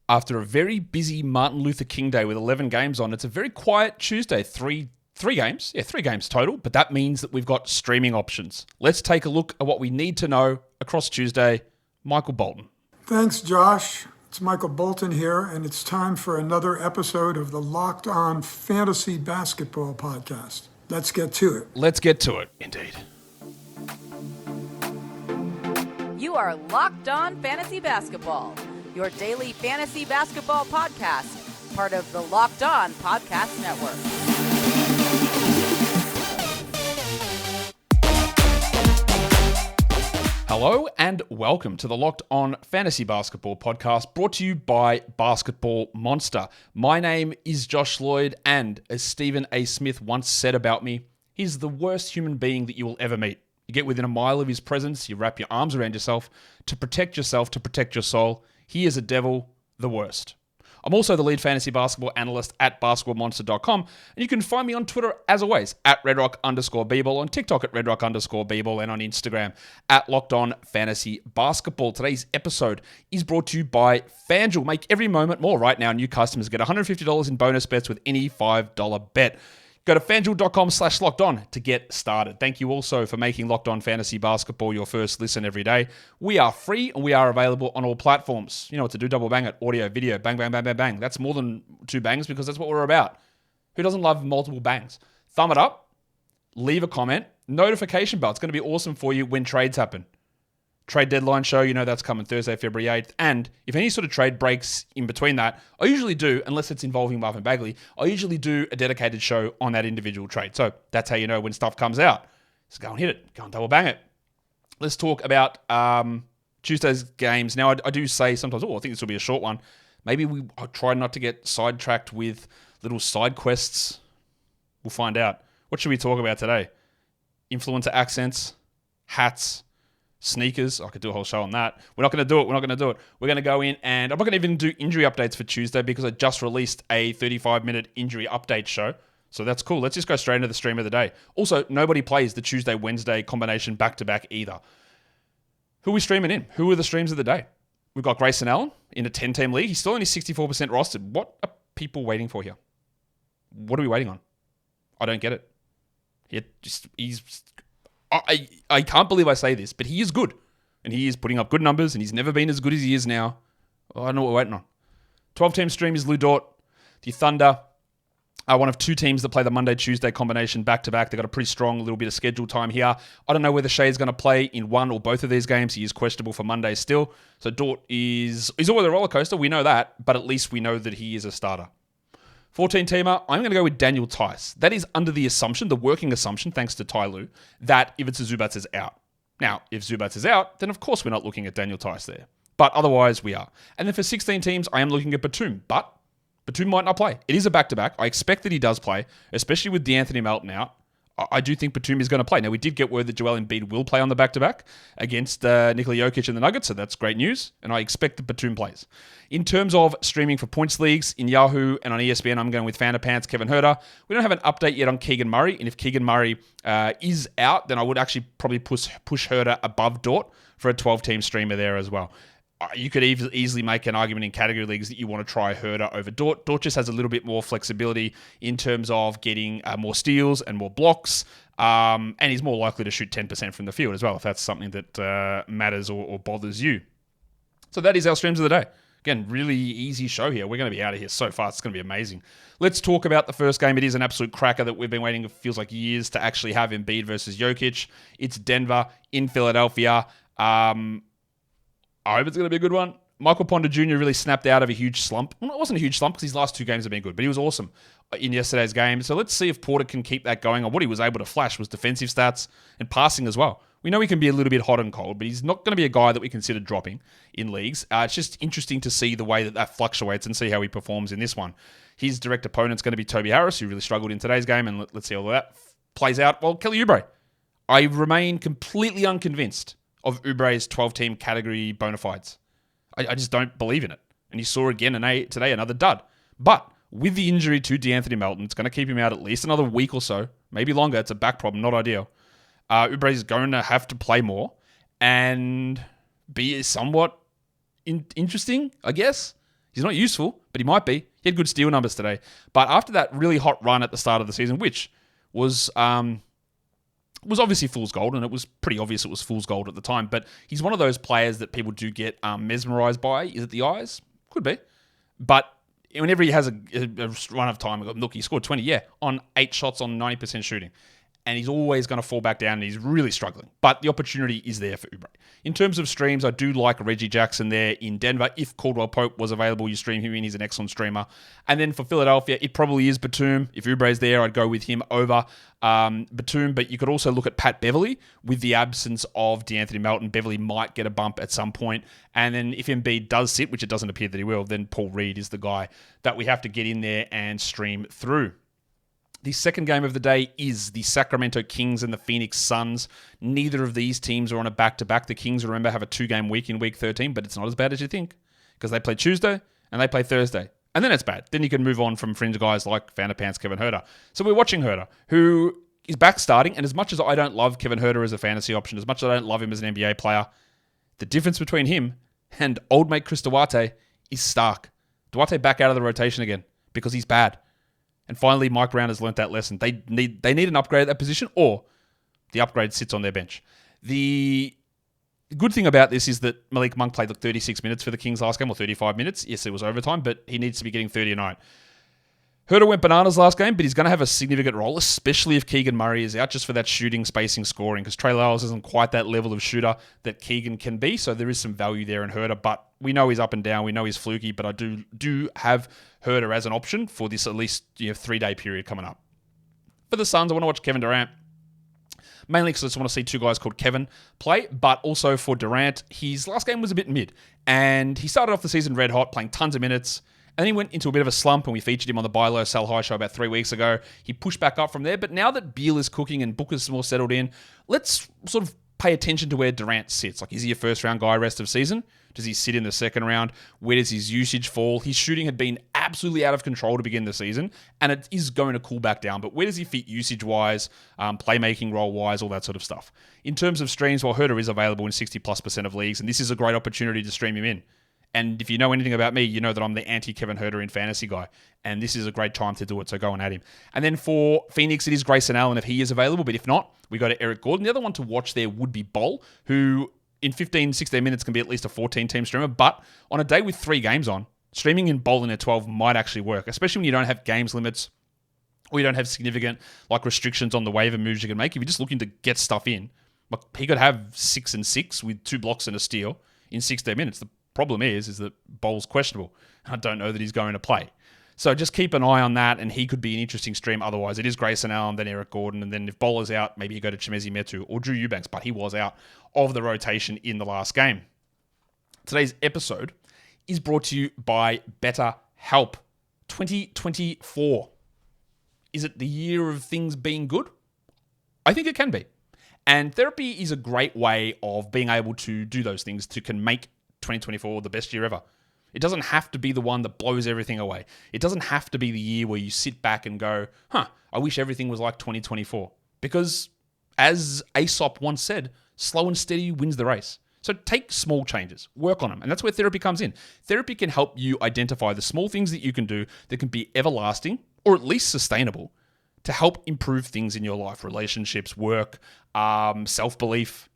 After a very busy Martin Luther King Day with 11 games on, it's a very quiet Tuesday. Three games. Yeah, 3 games total, but that means that we've got streaming options. Let's take a look at what we need to know across Tuesday. Michael Bolton. Thanks, Josh. It's Michael Bolton here, and it's time for another episode of the Locked On Fantasy Basketball Podcast. Let's get to it. Let's get to it, indeed. You are Locked On Fantasy Basketball, your daily fantasy basketball podcast, part of the Locked On Podcast Network. Hello and welcome to the Locked On Fantasy Basketball Podcast, brought to you by Basketball Monster. My name is Josh Lloyd, and as Stephen A. Smith once said about me, he's the worst human being that you will ever meet. You get within a mile of his presence, you wrap your arms around yourself, to protect your soul. He is a devil, the worst. I'm also the lead fantasy basketball analyst at basketballmonster.com, and you can find me on Twitter, as always, at redrock_bball, on TikTok at redrock_bball, and on Instagram at LockedOnFantasyBasketball. Today's episode is brought to you by FanDuel. Make every moment more. Right now, new customers get $150 in bonus bets with any $5 bet. Go to fanduel.com/lockedon to get started. Thank you also for making Locked On Fantasy Basketball your first listen every day. We are free and we are available on all platforms. You know what to do, double bang it, audio, video, bang, bang, bang, bang, bang. That's more than 2 bangs because that's what we're about. Who doesn't love multiple bangs? Thumb it up, leave a comment, notification bell. It's going to be awesome for you when trades happen. Trade deadline show, you know that's coming Thursday, February 8th. And if any sort of trade breaks in between that, I usually do, unless it's involving Marvin Bagley, I usually do a dedicated show on that individual trade. So that's how you know when stuff comes out. Just go and hit it. Go and double bang it. Let's talk about Tuesday's games. Now, I do say sometimes, I think this will be a short one. Maybe I'll try not to get sidetracked with little side quests. We'll find out. What should we talk about today? Influencer accents, hats, sneakers. I could do a whole show on that. We're not going to do it. We're going to go in, and I'm not going to even do injury updates for Tuesday because I just released a 35-minute injury update show. So that's cool. Let's just go straight into the stream of the day. Also, nobody plays the Tuesday-Wednesday combination back-to-back either. Who are we streaming in? Who are the streams of the day? We've got Grayson Allen in a 10-team league. He's still only 64% rostered. What are people waiting for here? What are we waiting on? I don't get it. I can't believe I say this, but he is good. And he is putting up good numbers, and he's never been as good as he is now. I don't know what we're waiting on. 12-team stream is Lou Dort. The Thunder are one of 2 teams that play the Monday-Tuesday combination back-to-back. They've got a pretty strong little bit of schedule time here. I don't know whether Shea's going to play in one or both of these games. He is questionable for Monday still. So Dort is always a roller coaster. We know that, but at least we know that he is a starter. 14-teamer, I'm going to go with Daniel Tice. That is under the assumption, the working assumption, thanks to Ty Lue, that if it's a Zubats is out. Now, if Zubats is out, then of course we're not looking at Daniel Tice there. But otherwise, we are. And then for 16 teams, I am looking at Batum. But Batum might not play. It is a back-to-back. I expect that he does play, especially with DeAnthony Melton out. I do think Batum is going to play. Now, we did get word that Joel Embiid will play on the back-to-back against Nikola Jokic and the Nuggets, so that's great news, and I expect that Batum plays. In terms of streaming for points leagues, in Yahoo and on ESPN, I'm going with Fanapants, Kevin Huerter. We don't have an update yet on Keegan Murray, and if Keegan Murray is out, then I would actually probably push Huerter above Dort for a 12-team streamer there as well. You could easily make an argument in category leagues that you want to try Huerter over Dort. Dort just has a little bit more flexibility in terms of getting more steals and more blocks, and he's more likely to shoot 10% from the field as well, if that's something that matters or bothers you. So that is our streams of the day. Again, really easy show here. We're going to be out of here so fast. It's going to be amazing. Let's talk about the first game. It is an absolute cracker that we've been waiting, it feels like years, to actually have Embiid versus Jokic. It's Denver in Philadelphia. I hope it's going to be a good one. Michael Porter Jr. really snapped out of a huge slump. Well, it wasn't a huge slump because his last 2 games have been good, but he was awesome in yesterday's game. So let's see if Porter can keep that going. What he was able to flash was defensive stats and passing as well. We know he can be a little bit hot and cold, but he's not going to be a guy that we consider dropping in leagues. It's just interesting to see the way that fluctuates and see how he performs in this one. His direct opponent's going to be Toby Harris, who really struggled in today's game, and let's see how that plays out. Well, Kelly Oubre. I remain completely unconvinced of Oubre's 12-team category bona fides. I just don't believe in it. And you saw again today another dud. But with the injury to DeAnthony Melton, it's going to keep him out at least another week or so, maybe longer. It's a back problem, not ideal. Oubre is going to have to play more and be somewhat interesting, I guess. He's not useful, but he might be. He had good steal numbers today. But after that really hot run at the start of the season, which was obviously fool's gold, and it was pretty obvious it was fool's gold at the time, but he's one of those players that people do get mesmerized by. Is it the eyes? Could be. But whenever he has a run of time, look, he scored 20, on 8 shots on 90% shooting. And he's always going to fall back down, and he's really struggling. But the opportunity is there for Oubre. In terms of streams, I do like Reggie Jackson there in Denver. If Caldwell Pope was available, you stream him in. He's an excellent streamer. And then for Philadelphia, it probably is Batum. If Oubre's there, I'd go with him over Batum. But you could also look at Pat Beverly. With the absence of DeAnthony Melton, Beverly might get a bump at some point. And then if Embiid does sit, which it doesn't appear that he will, then Paul Reed is the guy that we have to get in there and stream through. The second game of the day is the Sacramento Kings and the Phoenix Suns. Neither of these teams are on a back-to-back. The Kings, remember, have a 2-game week in Week 13, but it's not as bad as you think because they play Tuesday and they play Thursday. And then it's bad. Then you can move on from fringe guys like Vanderpants Kevin Huerter. So we're watching Huerter, who is back starting, and as much as I don't love Kevin Huerter as a fantasy option, as much as I don't love him as an NBA player, the difference between him and old mate Chris Duarte is stark. Duarte back out of the rotation again because he's bad. And finally, Mike Brown has learnt that lesson. They need an upgrade at that position, or the upgrade sits on their bench. The good thing about this is that Malik Monk played 36 minutes for the Kings last game, or 35 minutes. Yes, it was overtime, but he needs to be getting 30 a night. Huerter went bananas last game, but he's going to have a significant role, especially if Keegan Murray is out, just for that shooting, spacing, scoring, because Trey Lyles isn't quite that level of shooter that Keegan can be, so there is some value there in Huerter, but we know he's up and down, we know he's fluky, but I do have Huerter as an option for this at least 3-day period coming up. For the Suns, I want to watch Kevin Durant, mainly because I just want to see 2 guys called Kevin play, but also for Durant, his last game was a bit mid, and he started off the season red hot, playing tons of minutes. And then he went into a bit of a slump, and we featured him on the Buy Low, Sell High show about 3 weeks ago. He pushed back up from there, but now that Beal is cooking and Booker's more settled in, let's sort of pay attention to where Durant sits. Like, is he a first-round guy rest of season? Does he sit in the second round? Where does his usage fall? His shooting had been absolutely out of control to begin the season, and it is going to cool back down. But where does he fit usage-wise, playmaking role-wise, all that sort of stuff? In terms of streams, well, Huerter is available in 60+% of leagues, and this is a great opportunity to stream him in. And if you know anything about me, you know that I'm the anti-Kevin Huerter in fantasy guy. And this is a great time to do it, so go and add him. And then for Phoenix, it is Grayson Allen if he is available. But if not, we go to Eric Gordon. The other one to watch there would be Bol, who in 15, 16 minutes can be at least a 14-team streamer. But on a day with 3 games on, streaming in Bol in a 12 might actually work, especially when you don't have games limits or you don't have significant restrictions on the waiver moves you can make. If you're just looking to get stuff in, he could have 6 and 6 with 2 blocks and a steal in 16 minutes. The problem is that Bol's questionable. I don't know that he's going to play. So just keep an eye on that, and he could be an interesting stream. Otherwise, it is Grayson Allen, then Eric Gordon, and then if Bol is out, maybe you go to Chimezi Metu or Drew Eubanks, but he was out of the rotation in the last game. Today's episode is brought to you by BetterHelp. 2024. Is it the year of things being good? I think it can be. And therapy is a great way of being able to do those things to can make 2024 the best year ever. It doesn't have to be the one that blows everything away. It doesn't have to be the year where you sit back and go, I wish everything was like 2024. Because as Aesop once said, slow and steady wins the race. So take small changes, work on them. And that's where therapy comes in. Therapy can help you identify the small things that you can do that can be everlasting or at least sustainable to help improve things in your life, relationships, work, self-belief.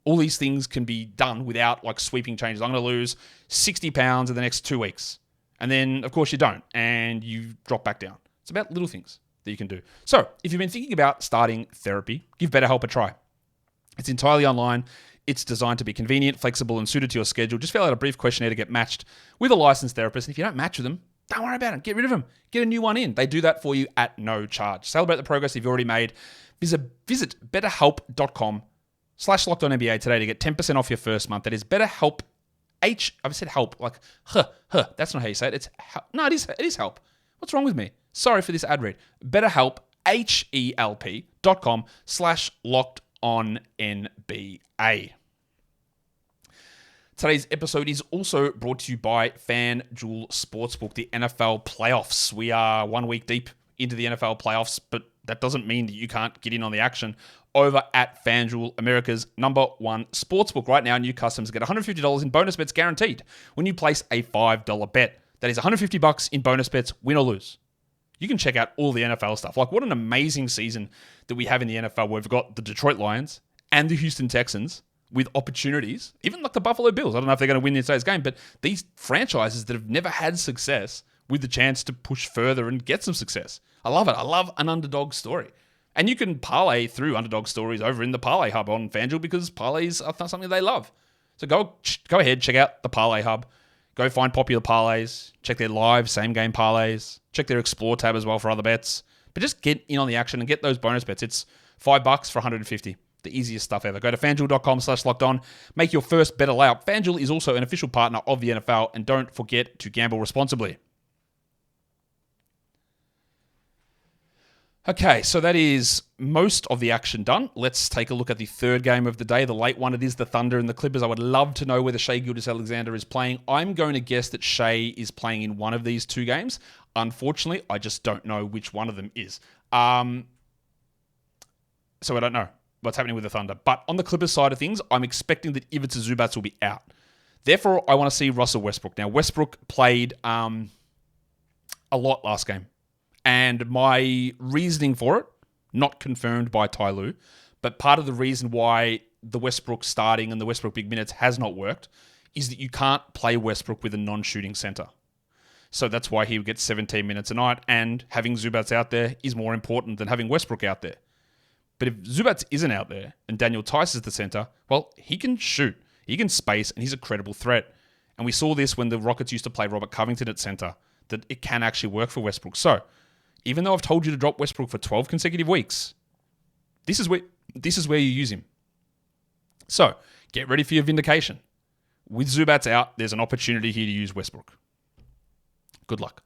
All these things can be done without sweeping changes. I'm going to lose 60 pounds in the next 2 weeks. And then, of course, you don't. And you drop back down. It's about little things that you can do. So if you've been thinking about starting therapy, give BetterHelp a try. It's entirely online. It's designed to be convenient, flexible, and suited to your schedule. Just fill out a brief questionnaire to get matched with a licensed therapist. And if you don't match with them, don't worry about it. Get rid of them. Get a new one in. They do that for you at no charge. Celebrate the progress you've already made. Visit betterhelp.com/LockedOnNBA today to get 10% off your first month. That is BetterHelp. I've said help That's not how you say it. It's help. No, it is help. What's wrong with me? Sorry for this ad read. BetterHelp, HELP.com/LockedOnNBA. Today's episode is also brought to you by FanDuel Sportsbook, the NFL playoffs. We are 1 week deep into the NFL playoffs, but that doesn't mean that you can't get in on the action over at FanDuel, America's #1 sportsbook. Right now, new customers get $150 in bonus bets guaranteed when you place a $5 bet. That is $150 in bonus bets, win or lose. You can check out all the NFL stuff. Like, what an amazing season that we have in the NFL where we've got the Detroit Lions and the Houston Texans with opportunities, even like the Buffalo Bills. I don't know if they're going to win today's game, but these franchises that have never had success with the chance to push further and get some success. I love it. I love an underdog story. And you can parlay through underdog stories over in the Parlay Hub on FanDuel because parlays are something they love. So go ahead, check out the Parlay Hub. Go find popular parlays, check their live same-game parlays, check their Explore tab as well for other bets. But just get in on the action and get those bonus bets. It's $5 for 150. The easiest stuff ever. Go to FanDuel.com/lockedon. Make your first bet allowed. FanDuel is also an official partner of the NFL, and don't forget to gamble responsibly. Okay, so that is most of the action done. Let's take a look at the third game of the day, the late one. It is the Thunder and the Clippers. I would love to know whether Shai Gilgeous-Alexander is playing. I'm going to guess that Shai is playing in one of these two games. Unfortunately, I just don't know which one of them is. So I don't know what's happening with the Thunder. But on the Clippers side of things, I'm expecting that Ivica Zubac will be out. Therefore, I want to see Russell Westbrook. Now, Westbrook played a lot last game. And my reasoning for it, not confirmed by Ty Lue, but part of the reason why the Westbrook starting and the Westbrook big minutes has not worked is that you can't play Westbrook with a non-shooting center. So that's why he gets 17 minutes a night, and having Zubac out there is more important than having Westbrook out there. But if Zubac isn't out there and Daniel Tice is the center, well, he can shoot, he can space, and he's a credible threat. And we saw this when the Rockets used to play Robert Covington at center, that it can actually work for Westbrook. So even though I've told you to drop Westbrook for 12 consecutive weeks, this is where you use him. So get ready for your vindication. With Zubac out, there's an opportunity here to use Westbrook. Good luck.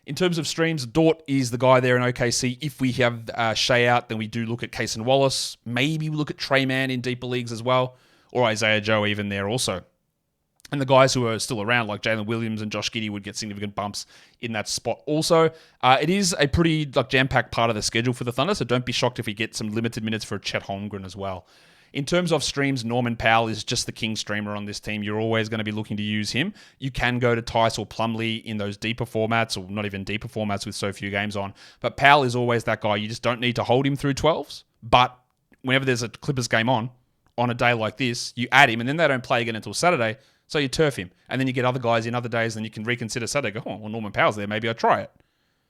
In terms of streams, Dort is the guy there in OKC. If we have Shai out, then we do look at Cason Wallace. Maybe we look at Trey Mann in deeper leagues as well, or Isaiah Joe even there also. And the guys who are still around, like Jalen Williams and Josh Giddey, would get significant bumps in that spot also. It is a pretty jam-packed part of the schedule for the Thunder, so don't be shocked if we get some limited minutes for Chet Holmgren as well. In terms of streams, Norman Powell is just the king streamer on this team. You're always going to be looking to use him. You can go to Tice or Plumlee in those deeper formats, or not even deeper formats with so few games on. But Powell is always that guy. You just don't need to hold him through 12s. But whenever there's a Clippers game on a day like this, you add him, and then they don't play again until Saturday. So you turf him, and then you get other guys in other days, and you can reconsider Saturday. Go, oh, well, Norman Powell's there. Maybe I'll try it.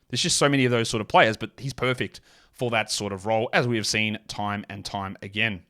There's just so many of those sort of players, but he's perfect for that sort of role, as we have seen time and time again.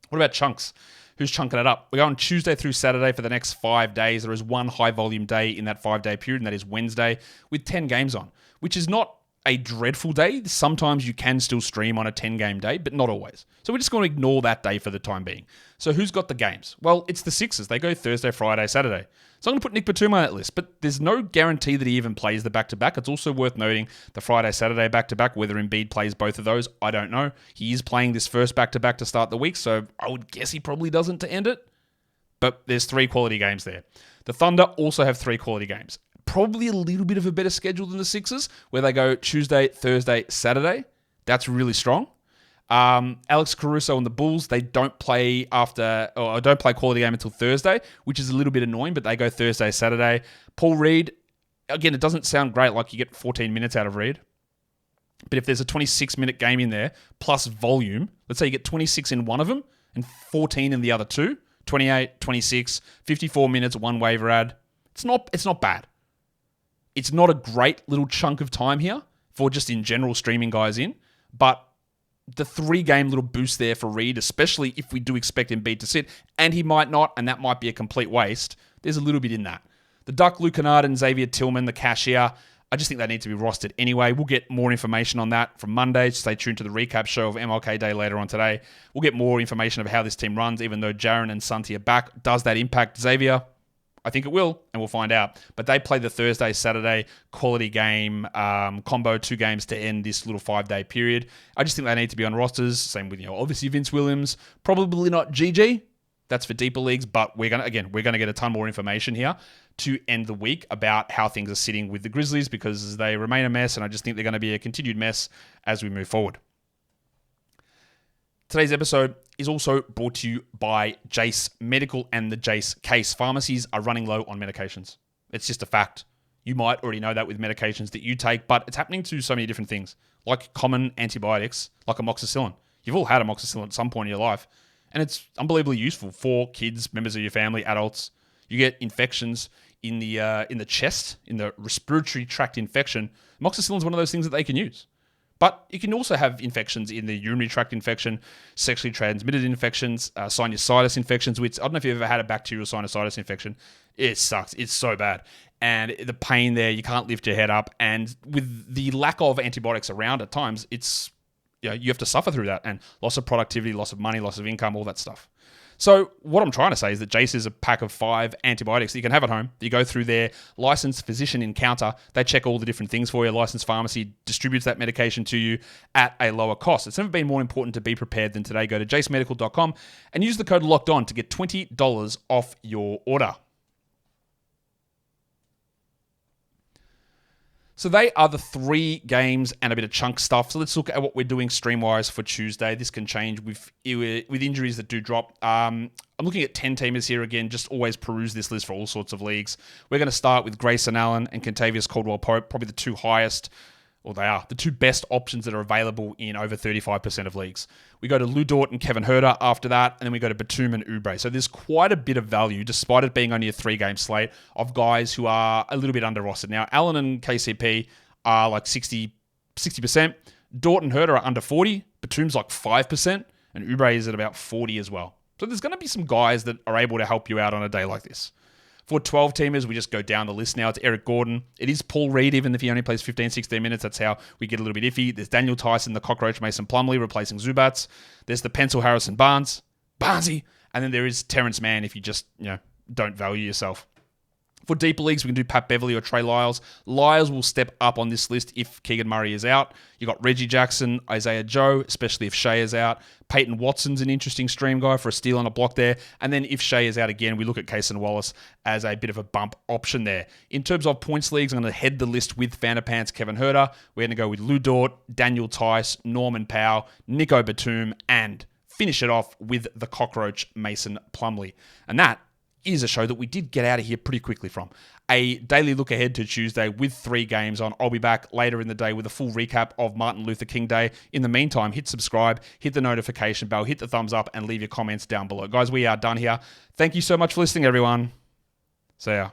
What about chunks? Who's chunking it up? We're going Tuesday through Saturday for the next 5 days. There is one high-volume day in that 5-day period, and that is Wednesday, with 10 games on, which is not a dreadful day. Sometimes you can still stream on a 10-game day, but not always. So we're just going to ignore that day for the time being. So who's got the games? Well, it's the Sixers. They go Thursday, Friday, Saturday. So I'm going to put Nick Batum on that list, but there's no guarantee that he even plays the back-to-back. It's also worth noting the Friday, Saturday back-to-back, whether Embiid plays both of those, I don't know. He is playing this first back-to-back to start the week, so I would guess he probably doesn't to end it. But there's 3 quality games there. The Thunder also have 3 quality games. Probably a little bit of a better schedule than the Sixers, where they go Tuesday, Thursday, Saturday. That's really strong. Alex Caruso and the Bulls, they don't play quality game until Thursday, which is a little bit annoying, but they go Thursday, Saturday. Paul Reed, again, it doesn't sound great, like you get 14 minutes out of Reed. But if there's a 26-minute game in there, plus volume, let's say you get 26 in one of them and 14 in the other two, 28, 26, 54 minutes, one waiver ad. It's not bad. It's not a great little chunk of time here for just in general streaming guys in, but the 3-game little boost there for Reed, especially if we do expect Embiid to sit, and he might not, and that might be a complete waste. There's a little bit in that. The Duck, Luke Kennard, and Xavier Tillman, the cashier, I just think they need to be rostered anyway. We'll get more information on that from Monday. Stay tuned to the recap show of MLK Day later on today. We'll get more information of how this team runs, even though Jaren and Santi are back. Does that impact Xavier? I think it will, and we'll find out. But they play the Thursday, Saturday quality game combo, 2 games to end this little 5-day period. I just think they need to be on rosters. Same with, obviously Vince Williams. Probably not GG. That's for deeper leagues, but we're gonna get a ton more information here to end the week about how things are sitting with the Grizzlies, because they remain a mess, and I just think they're going to be a continued mess as we move forward. Today's episode is also brought to you by Jace Medical and the Jace Case. Pharmacies are running low on medications. It's just a fact. You might already know that with medications that you take, but it's happening to so many different things, like common antibiotics, like amoxicillin. You've all had amoxicillin at some point in your life, and it's unbelievably useful for kids, members of your family, adults. You get infections in the chest, in the respiratory tract infection. Amoxicillin is one of those things that they can use. But you can also have infections in the urinary tract infection, sexually transmitted infections, sinusitis infections, which I don't know if you've ever had a bacterial sinusitis infection. It sucks. It's so bad. And the pain there, you can't lift your head up. And with the lack of antibiotics around at times, you have to suffer through that. And loss of productivity, loss of money, loss of income, all that stuff. So what I'm trying to say is that Jace is a pack of 5 antibiotics that you can have at home. You go through their licensed physician encounter. They check all the different things for you. Licensed pharmacy distributes that medication to you at a lower cost. It's never been more important to be prepared than today. Go to jacemedical.com and use the code LOCKEDON to get $20 off your order. So they are the 3 games and a bit of chunk stuff. So let's look at what we're doing stream-wise for Tuesday. This can change with injuries that do drop. I'm looking at 10-teamers here again. Just always peruse this list for all sorts of leagues. We're going to start with Grayson Allen and Kentavious Caldwell-Pope, probably the 2 highest, or they are, the 2 best options that are available in over 35% of leagues. We go to Lou Dort and Kevin Huerter after that, and then we go to Batum and Oubre. So there's quite a bit of value, despite it being only a 3-game slate, of guys who are a little bit under-rostered. Now, Allen and KCP are like 60%. Dort and Huerter are under 40. Batum's like 5%, and Oubre is at about 40 as well. So there's going to be some guys that are able to help you out on a day like this. For 12-teamers, we just go down the list now. It's Eric Gordon. It is Paul Reed, even if he only plays 15, 16 minutes. That's how we get a little bit iffy. There's Daniel Tyson, the cockroach Mason Plumlee, replacing Zubats. There's the pencil Harrison Barnesy. And then there is Terrence Mann if you just don't value yourself. For deeper leagues, we can do Pat Beverly or Trey Lyles. Lyles will step up on this list if Keegan Murray is out. You got Reggie Jackson, Isaiah Joe, especially if Shea is out. Peyton Watson's an interesting stream guy for a steal on a block there. And then if Shea is out again, we look at Kaysen Wallace as a bit of a bump option there. In terms of points leagues, I'm going to head the list with Fanapants, Kevin Huerter. We're going to go with Lou Dort, Daniel Tice, Norman Powell, Nico Batum, and finish it off with the cockroach Mason Plumlee. And that is a show that we did get out of here pretty quickly from. A daily look ahead to Tuesday with 3 games on. I'll be back later in the day with a full recap of Martin Luther King Day. In the meantime, hit subscribe, hit the notification bell, hit the thumbs up, and leave your comments down below. Guys, we are done here. Thank you so much for listening, everyone. See ya.